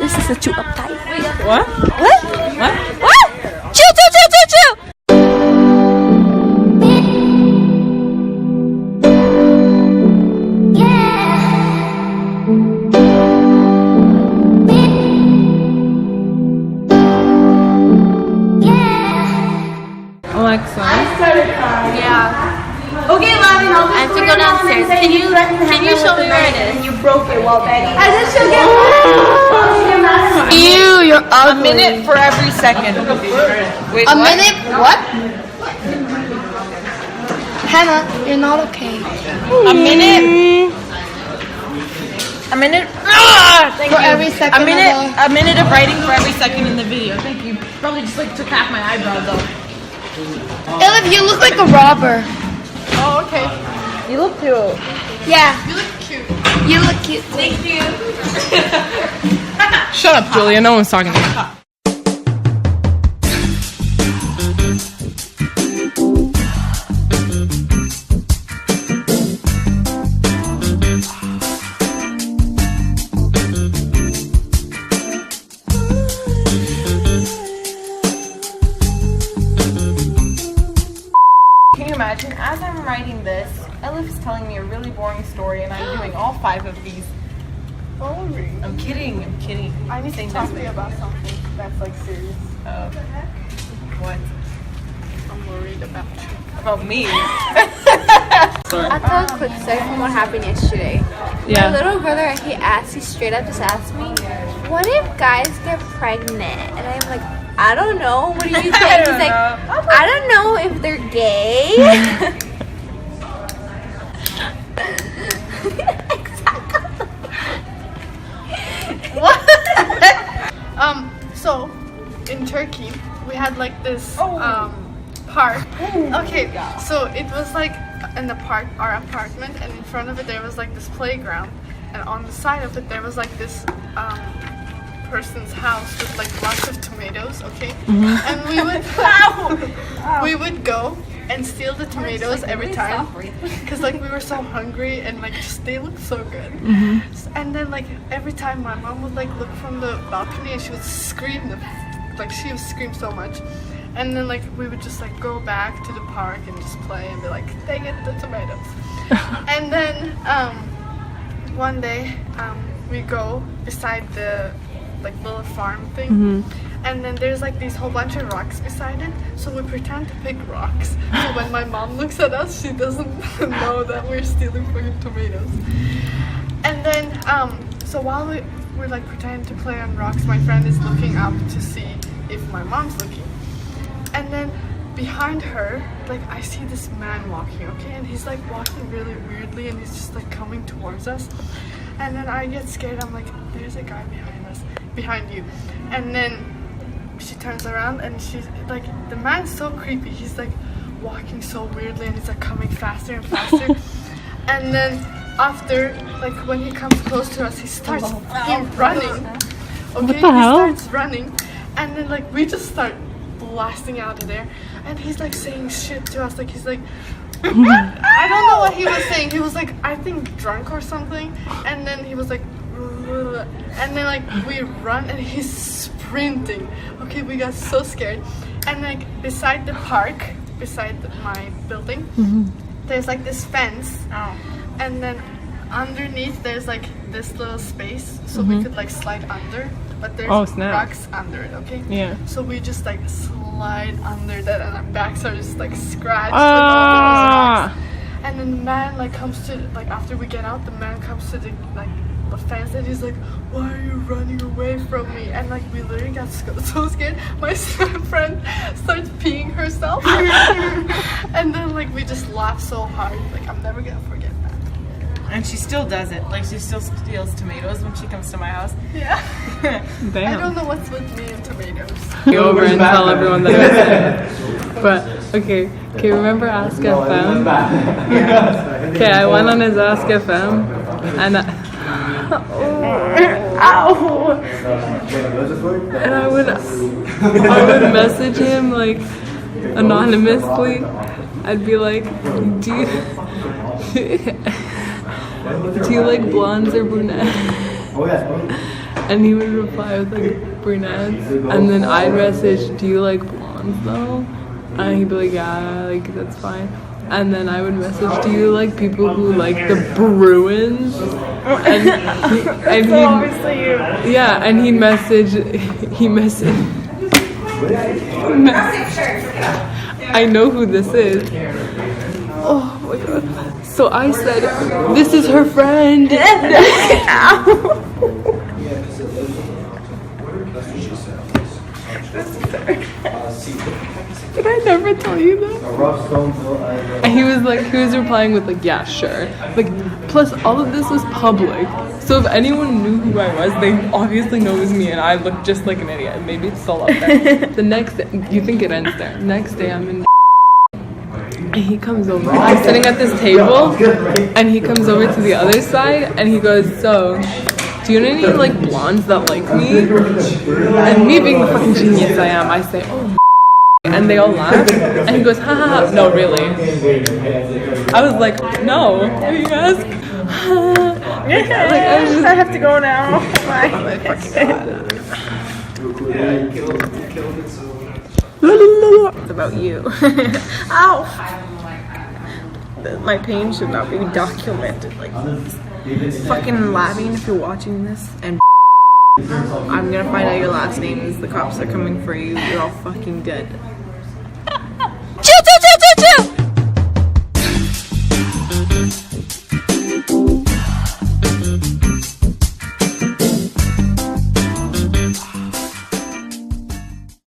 This is too uptight. What? What? Chill. Alexa. Yeah. Okay, Lavin, I have to go downstairs. Can you show me where it is? You broke it while Betty. I just should get Ew, you're ugly. A minute for every second. Wait, A minute? What? Hannah, you're not okay. A minute. Thank For you. every second. A minute of writing for every second in the video. Thank you. Probably just like took half my eyebrows off. Elif, you look like a robber. Oh, okay. You look cute. Yeah. You look cute. You look cute. Thank you. Shut up, Julia. No one's talking to you. Can you imagine, as I'm writing this, Elif is telling me a really boring story and I'm doing all 5 of these. Boring. I'm kidding. I need to talk to you about something that's like serious. What? I'm worried about you. About me? I thought a quick story from what happened yesterday. Yeah. My little brother, he straight up just asked me, what if guys get pregnant? And I'm like, I don't know. What do you think? He's like, I don't know if they're gay. So in Turkey we had like this park. Okay, so it was like in the park, our apartment, and in front of it there was like this playground, and on the side of it there was like this person's house with like lots of tomatoes. Okay, and we would go and steal the tomatoes every time because like we were so hungry and like just they looked so good. And then like every time my mom would like look from the balcony and she would scream, like she would scream so much. And then like we would just like go back to the park and just play and be like, dang it, the tomatoes. And then one day we go beside the like little farm thing. And then there's like these whole bunch of rocks beside it, so we pretend to pick rocks. So when my mom looks at us, she doesn't know that we're stealing fucking tomatoes. And then, so while we're like pretending to play on rocks, my friend is looking up to see if my mom's looking. And then behind her, like I see this man walking, okay? And he's like walking really weirdly and he's just like coming towards us. And then I get scared, I'm like, there's a guy behind us, behind you. And then she turns around and she's like, the man's so creepy, he's like walking so weirdly and he's like coming faster and faster. And then after, like when he comes close to us, he starts running. Okay, he starts running, and then like we just start blasting out of there, and he's like saying shit to us, like he's like I don't know what he was saying. He was like, I think drunk or something, and then he was like and then like we run and he's sprinting. Okay, we got so scared. And like beside the park, beside my building, there's like this fence. And then underneath there's like this little space, so we could like slide under, but there's rocks under it, okay? Yeah. So we just like slide under that, and our backs are just like scratched with all those rocks. And then the man like comes to, like after we get out, the man comes to the like the fence and he's like, why are you running away from me? And like we literally got so scared. My friend starts peeing herself. And then like we just laugh so hard, like I'm never gonna forget that. And she still does it. Like she still steals tomatoes when she comes to my house. Yeah. Damn. I don't know what's with me and tomatoes. Go over and tell everyone that I said. But okay, remember Ask FM? Okay, I went on his Ask FM and and I would message him like anonymously. I'd be like, do you like blondes or brunettes? And he would reply with like brunettes, and then I'd message, do you like blondes though? And he'd be like, yeah, like that's fine. And then I would message, do you like people who like the Bruins? And obviously you. yeah, and he messaged. I know who this is. Oh my god. So I said, this is her friend. Did I never tell you that? And he was replying with like, yeah, sure. Like, plus all of this was public. So if anyone knew who I was, they obviously know it was me, and I looked just like an idiot. Maybe it's still up there. The next day, you think it ends there. Next day, I'm in and he comes over. I'm sitting at this table, and he comes over to the other side, and he goes, so, do you know any like blondes that like me? And me being the fucking genius I am, I say, oh, and they all laugh, and he goes, ha ha ha, no, really? I was like, no, what do you ask? Like, I have to go now. Bye. It's about you. Ow! My pain should not be documented like this. Fucking laughing if you're watching this, and I'm gonna find out your last names. The cops are coming for you. You're all fucking dead.